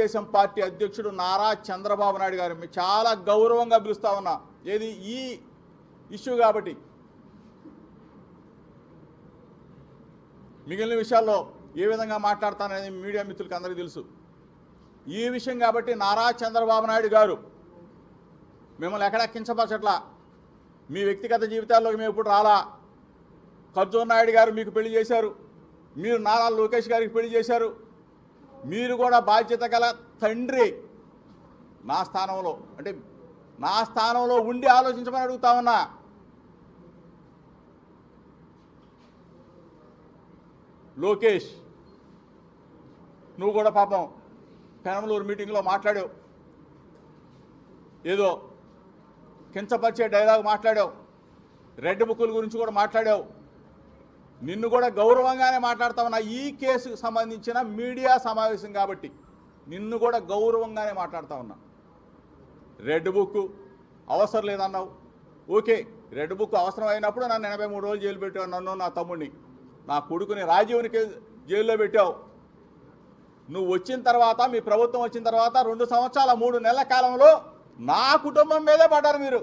Telugu Desam party అధ్యక్షుడు నారా చంద్రబాబు నాయుడు గారు చాలా గౌరవంగా పిలుస్తా ఉన్నా. ఏది ఈ ఇష్యూ కాబట్టి. మిగిలిన విషయాల్లో ఏ విధంగా మాట్లాడతాననేది మీడియా మిత్రులకు అందరికీ తెలుసు. ఈ విషయం కాబట్టి నారా చంద్రబాబు నాయుడు గారు మిమ్మల్ని ఎక్కడా కించపరచట్లా. మీ వ్యక్తిగత జీవితాల్లోకి మేము ఇప్పుడు రాలా. ఖర్జూర్ నాయుడు గారు మీకు పెళ్లి చేశారు, మీరు నారా లోకేష్ గారికి పెళ్లి చేశారు. మీరు కూడా బాధ్యత గల తండ్రి. నా స్థానంలో ఉండి ఆలోచించమని అడుగుతా ఉన్నా. లోకేష్, నువ్వు కూడా పాపం పెనమలూరు మీటింగ్లో మాట్లాడావు, ఏదో కించపరిచే డైలాగ్ మాట్లాడావు, రెడ్ బుక్కుల గురించి కూడా మాట్లాడావు. నిన్ను కూడా గౌరవంగానే మాట్లాడుతా ఉన్నా. ఈ కేసుకు సంబంధించిన మీడియా సమావేశం కాబట్టి నిన్ను కూడా గౌరవంగానే మాట్లాడుతూ ఉన్నా. రెడ్ బుక్ అవసరం లేదన్నావు. ఓకే, రెడ్ బుక్ అవసరం అయినప్పుడు నన్ను 83 రోజులు జైలు పెట్టావు. నన్ను, నా తమ్ముడిని, నా కొడుకుని రాజీవ్ని జైల్లో పెట్టావు. నువ్వు వచ్చిన తర్వాత, మీ ప్రభుత్వం వచ్చిన తర్వాత 2 సంవత్సరాల 3 నెలల కాలంలో నా కుటుంబం మీదే పడ్డారు మీరు.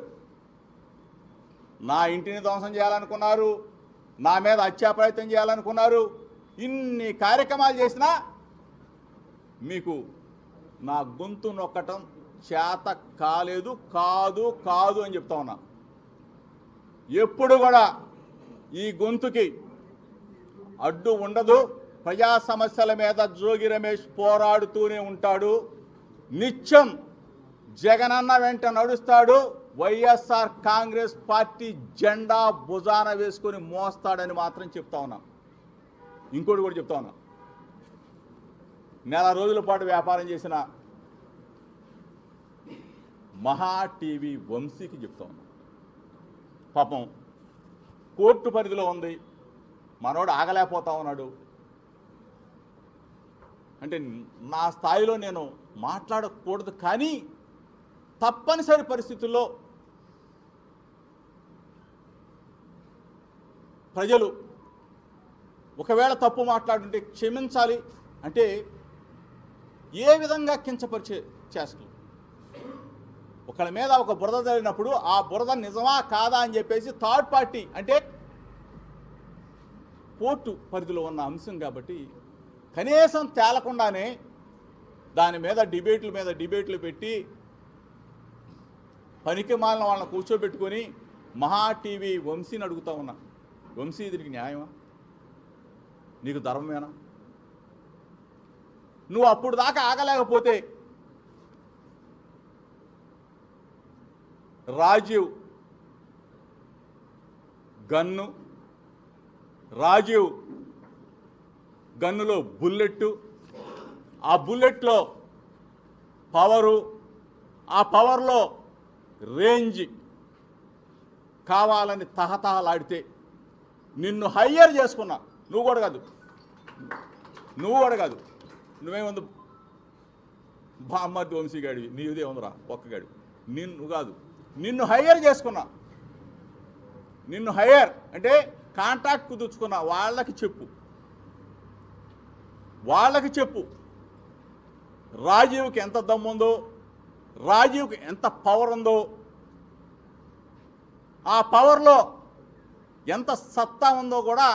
నా ఇంటిని ధ్వంసం చేయాలనుకున్నారు, నా మీద హత్యా ప్రయత్నం చేయాలనుకున్నారు. ఇన్ని కార్యక్రమాలు చేసినా మీకు నా గొంతు నొక్కటం చేత కాలేదు. కాదు అని చెప్తా ఉన్నా. ఎప్పుడు కూడా ఈ గొంతుకి అడ్డు ఉండదు. ప్రజా సమస్యల మీద జోగి రమేష్ పోరాడుతూనే ఉంటాడు. నిత్యం జగనన్న వెంట నడుస్తాడు. వైఎస్ఆర్ కాంగ్రెస్ పార్టీ జెండా భుజాన వేసుకొని మోస్తాడని మాత్రం చెప్తా ఉన్నా. ఇంకోటి కూడా చెప్తా ఉన్నా. నెల రోజుల పాటు వ్యాపారం చేసిన మహా టీవీ వంశీకి చెప్తా ఉన్నా. పాపం కోర్టు పరిధిలో ఉంది, మనోడు ఆగలేకపోతా ఉన్నాడు. అంటే నా స్థాయిలో నేను మాట్లాడకూడదు, కానీ తప్పనిసరి పరిస్థితుల్లో ప్రజలు ఒకవేళ తప్పు మాట్లాడుంటే క్షమించాలి. అంటే ఏ విధంగా కించపరిచే చేష్టలు. ఒకళ్ళ మీద ఒక బురద జరిగినప్పుడు ఆ బురద నిజమా కాదా అని చెప్పేసి థర్డ్ పార్టీ, అంటే కోర్టు పరిధిలో ఉన్న అంశం కాబట్టి కనీసం తేలకుండానే దాని మీద డిబేట్లు పెట్టి పనికి మాలిన వాళ్ళని కూర్చోబెట్టుకొని మహా టీవీ వంశీని అడుగుతా ఉన్నా. వంశీ, దీనికి న్యాయమా? నీకు ధర్మమేనా? నువ్వు అప్పుడు దాకా ఆగలేకపోతే రాజీవ్ గన్నులో బుల్లెట్, ఆ బుల్లెట్లో పవరు, ఆ పవర్లో రేంజ్ కావాలని తహతహలాడితే నిన్ను హయ్యర్ చేసుకున్నా. నువ్వు కూడా కాదు, నువ్వేముంది బామ్మర్ది వంశీగాడివి, నీదే ఉందిరా ఒక్కగాడి. నిన్ను హయ్యర్ చేసుకున్నా. నిన్ను హయ్యర్ అంటే కాంట్రాక్ట్ కుదుర్చుకున్నా. వాళ్ళకి చెప్పు రాజీవ్కి ఎంత దమ్ముందో, రాజీవ్కి ఎంత పవర్ ఉందో, ఆ పవర్లో ఎంత సత్తా ఉందో కూడా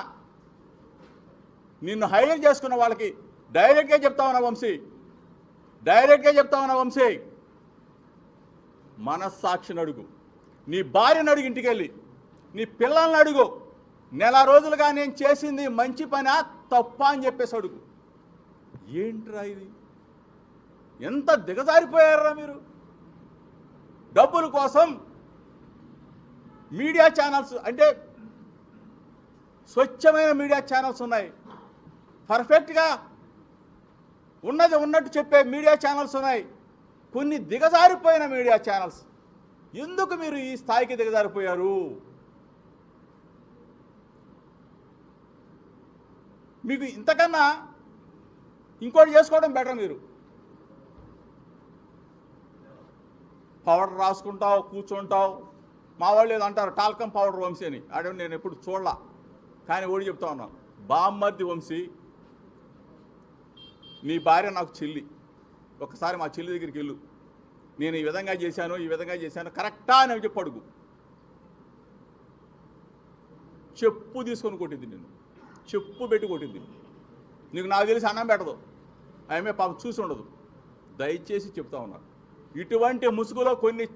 నిన్ను హైర్ చేసుకున్న వాళ్ళకి డైరెక్ట్గా చెప్తా ఉన్నా వంశీ. మనస్సాక్షిని అడుగు, నీ భార్యను అడుగు, ఇంటికి వెళ్ళి నీ పిల్లల్ని అడుగు. నెల రోజులుగా నేను చేసింది మంచి పనా తప్పా అని చెప్పేసి అడుగు. ఏంట్రా ఇది? ఎంత దిగజారిపోయారా మీరు? డబ్బుల కోసం మీడియా ఛానల్స్, అంటే స్వచ్ఛమైన మీడియా ఛానల్స్ ఉన్నాయి, పర్ఫెక్ట్గా ఉన్నది ఉన్నట్టు చెప్పే మీడియా ఛానల్స్ ఉన్నాయి. కొన్ని దిగజారిపోయిన మీడియా ఛానల్స్. ఎందుకు మీరు ఈ స్థాయికి దిగజారిపోయారు? మీకు ఇంతకన్నా ఇంకోటి చేసుకోవడం బెటర్. మీరు పౌడర్ రాసుకుంటావు, కూర్చుంటావు. మా వాళ్ళు ఏదో అంటారు టాల్కమ్ పౌడర్ వంశీ అని. అదే నేను ఎప్పుడు చూడలా, కానీ ఓడి చెప్తా ఉన్నాను. బామ్మర్ది వంశీ, నీ భార్య నాకు చెల్లి. ఒకసారి మా చెల్లి దగ్గరికి వెళ్ళు, నేను ఈ విధంగా చేశాను కరెక్టా అని చెప్పి అడుగు. చెప్పు తీసుకొని కొట్టింది, నేను చెప్పు పెట్టి కొట్టింది. నీకు నాకు తెలిసి అన్నం పెట్టదు, ఆమె పాపం చూసి ఉండదు. దయచేసి చెప్తా ఉన్నారు, ఇటువంటి ముసుగులో కొన్ని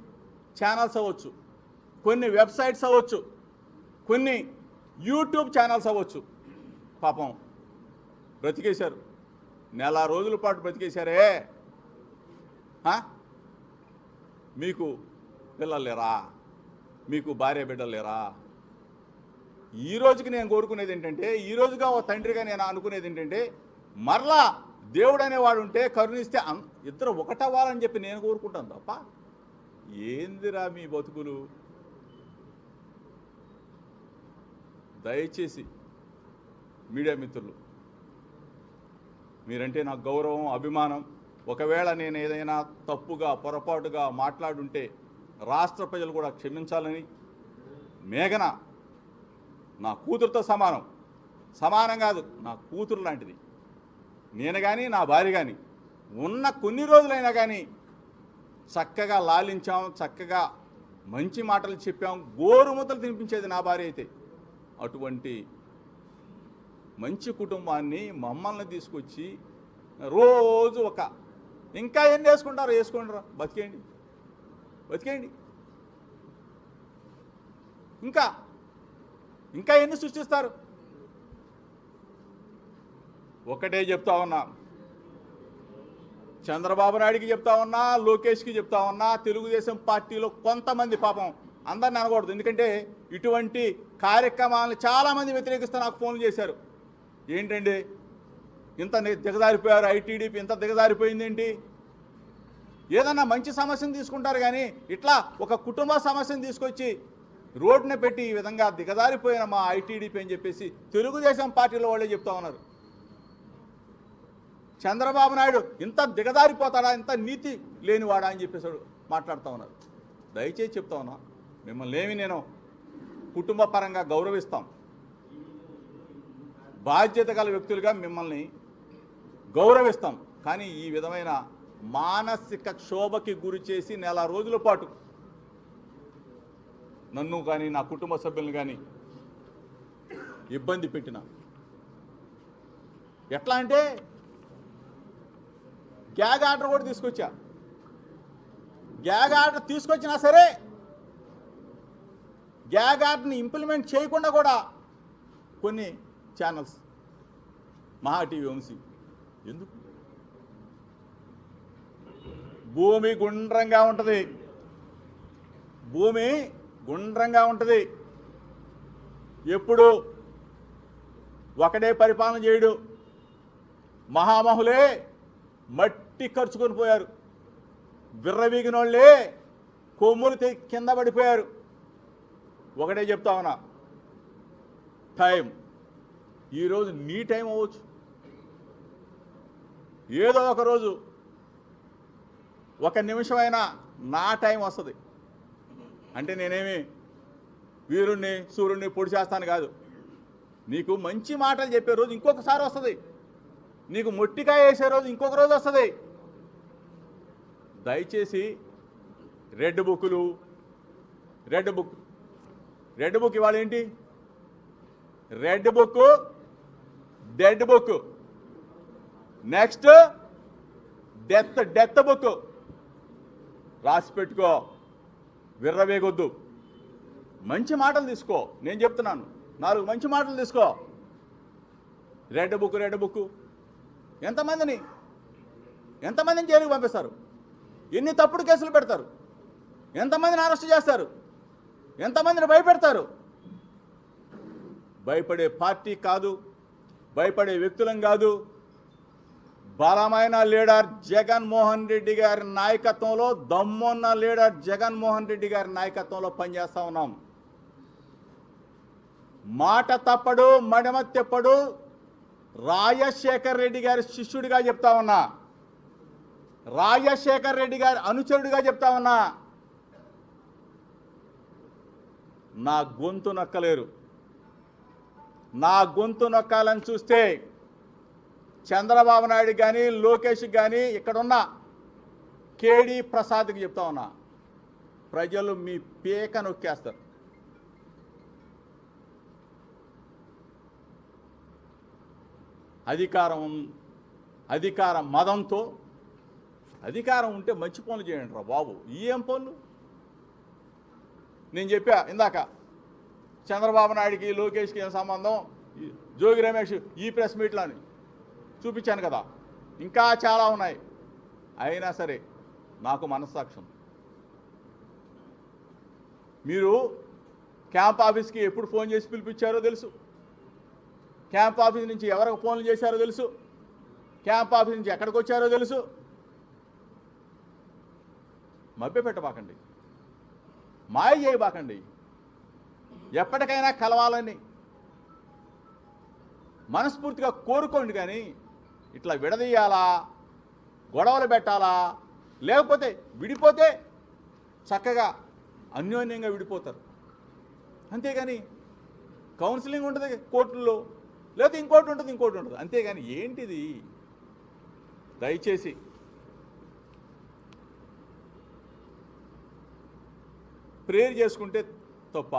ఛానల్స్ అవ్వచ్చు, కొన్ని వెబ్సైట్స్ అవ్వచ్చు, కొన్ని యూట్యూబ్ ఛానల్స్ అవ్వచ్చు, పాపం బ్రతికేశారు. నెల రోజుల పాటు బ్రతికేశారే. మీకు పిల్లలు లేరా? మీకు భార్య బిడ్డలు లేరా? ఈ రోజుకి నేను కోరుకునేది ఏంటంటే, ఈ రోజుగా ఓ తండ్రిగా నేను అనుకునేది ఏంటంటే, మరలా దేవుడు అనేవాడు ఉంటే కరుణిస్తే ఇద్దరు ఒకటవ్వాలని చెప్పి నేను కోరుకుంటాను తప్ప ఏందిరా మీ బతుకులు. దయచేసి మీడియా మిత్రులు, మీరంటే నాకు గౌరవం, అభిమానం. ఒకవేళ నేను ఏదైనా తప్పుగా పొరపాటుగా మాట్లాడుంటే రాష్ట్ర ప్రజలు కూడా క్షమించాలని. మేఘన నా కూతురుతో సమానం కాదు, నా కూతురు లాంటిది. నేను కానీ నా భార్య కానీ ఉన్న కొన్ని రోజులైనా కానీ చక్కగా లాలించాం, చక్కగా మంచి మాటలు చెప్పాం, గోరుముద్దలు తినిపించేది నా భార్య అయితే. అటువంటి మంచి కుటుంబాన్ని మమ్మల్ని తీసుకొచ్చి రోజు ఇంకా ఏం వేసుకుంటారో వేసుకుంటారా, బతికేయండి. ఇంకా ఎన్ని సృష్టిస్తారు? ఒకటే చెప్తా ఉన్నా, చంద్రబాబు నాయుడికి చెప్తా ఉన్నా, లోకేష్కి చెప్తా ఉన్నా, తెలుగుదేశం పార్టీలో కొంతమంది, పాపం అందరిని అనకూడదు, ఎందుకంటే ఇటువంటి కార్యక్రమాలను చాలామంది వ్యతిరేకిస్తూ నాకు ఫోన్లు చేశారు. ఏంటండి ఇంత దిగజారిపోయారు, ఐటీడీపీ ఇంత దిగజారిపోయిందేంటి? ఏదన్నా మంచి సమస్యను తీసుకుంటారు కానీ ఇట్లా ఒక కుటుంబ సమస్యను తీసుకొచ్చి రోడ్డున పెట్టి ఈ విధంగా దిగజారిపోయిన మా ఐటీడీపీ అని చెప్పేసి తెలుగుదేశం పార్టీలో వాళ్ళే చెప్తా ఉన్నారు. చంద్రబాబు నాయుడు ఇంత దిగజారిపోతాడా, ఇంత నీతి లేనివాడా అని చెప్పేసి మాట్లాడుతూ ఉన్నారు. దయచేసి చెప్తా ఉన్నా, మిమ్మల్ని ఏమి నేను కుటుంబ పరంగా గౌరవిస్తాం, బాధ్యత గల వ్యక్తులుగా మిమ్మల్ని గౌరవిస్తాం. కానీ ఈ విధమైన మానసిక క్షోభకి గురి చేసి నెల రోజుల పాటు నన్ను కానీ నా కుటుంబ సభ్యులను కానీ ఇబ్బంది పెట్టిన, ఎట్లా అంటే గ్యాగ్ ఆర్డర్ కూడా తీసుకొచ్చా. గ్యాగ్ ఆర్డర్ తీసుకొచ్చినా సరే గ్యాగ్ ఆర్డర్ని ఇంప్లిమెంట్ చేయకుండా కూడా కొన్ని ఛానల్స్, మహా టీవీ, వంశీ, ఎందుకు? భూమి గుండ్రంగా ఉంటుంది. ఎప్పుడు ఒకడే పరిపాలన చేయడు. మహామహులే మట్టి ఖర్చుకొని పోయారు, విర్రవీగినోళ్ళే కొమ్ములు కింద పడిపోయారు. ఒకటే చెప్తా ఉన్నా, టైం ఈరోజు నీ టైం అవ్వచ్చు, ఏదో ఒకరోజు ఒక నిమిషమైనా నా టైం వస్తుంది. అంటే నేనేమి వీరుణ్ణి సూర్యుడిని పొడి చేస్తాను కాదు. నీకు మంచి మాటలు చెప్పే రోజు ఇంకొకసారి వస్తుంది, నీకు మొట్టికాయ వేసే రోజు ఇంకొక రోజు వస్తుంది. దయచేసి రెడ్ బుక్ ఇవాళ ఏంటి? Red book, dead book, next death book రాసి పెట్టుకో. విర్రవేగొద్దు, మంచి మాటలు తీసుకో. నేను చెప్తున్నాను, 4 మంచి మాటలు తీసుకో. రెడ్ బుక్ ఎంతమందిని జైలుకి పంపిస్తారు? ఎన్ని తప్పుడు కేసులు పెడతారు? ఎంతమందిని అరెస్ట్ చేస్తారు? ఎంతమందిని భయపెడతారు? భయపడే పార్టీ కాదు, భయపడే వ్యక్తులం కాదు. బలమైన లీడర్ జగన్మోహన్ రెడ్డి గారి నాయకత్వంలో, దమ్మున్న లీడర్ జగన్మోహన్ రెడ్డి గారి నాయకత్వంలో పనిచేస్తూ ఉన్నాం. మాట తప్పడు, మడమ తెప్పడు. రాజశేఖర్ రెడ్డి గారి శిష్యుడిగా చెప్తా ఉన్నా, రాజశేఖర్ రెడ్డి గారి అనుచరుడిగా చెప్తా ఉన్నా. నా గొంతు నొక్కలేరు. నా గొంతు నొక్కాలని చూస్తే చంద్రబాబు నాయుడు కానీ, లోకేష్ కానీ, ఇక్కడున్న కేడి ప్రసాద్కి చెప్తా ఉన్నా, ప్రజలు మీ పీక నొక్కేస్తారు. అధికార మదంతో, అధికారం ఉంటే మంచి పనులు చేయండి రా బాబు. ఏం పనులు? నేను చెప్పా ఇందాక, చంద్రబాబు నాయుడికి లోకేష్కి ఏం సంబంధం, జోగి రమేష్ ఈ ప్రెస్ మీట్లో అని చూపించాను కదా. ఇంకా చాలా ఉన్నాయి. అయినా సరే నాకు మనస్సాక్ష్యం. మీరు క్యాంప్ ఆఫీస్కి ఎప్పుడు ఫోన్ చేసి పిలిపించారో తెలుసు. క్యాంప్ ఆఫీస్ నుంచి ఎవరికి ఫోన్లు చేశారో తెలుసు. క్యాంప్ ఆఫీస్ నుంచి ఎక్కడికి వచ్చారో తెలుసు. మభ్యపెట్టబాకండి, మాయ చేయబాకండి. ఎప్పటికైనా కలవాలని మనస్ఫూర్తిగా కోరుకోండి, కానీ ఇట్లా విడదీయాలా, గొడవలు పెట్టాలా, లేకపోతే విడిపోతే చక్కగా అన్యోన్యంగా విడిపోతారు. అంతేగాని కౌన్సిలింగ్ ఉంటుంది కోర్టుల్లో, లేకపోతే ఇంకోటి ఉంటుంది. అంతేగాని ఏంటిది? దయచేసి ప్రేయర్ చేసుకుంటే తప్ప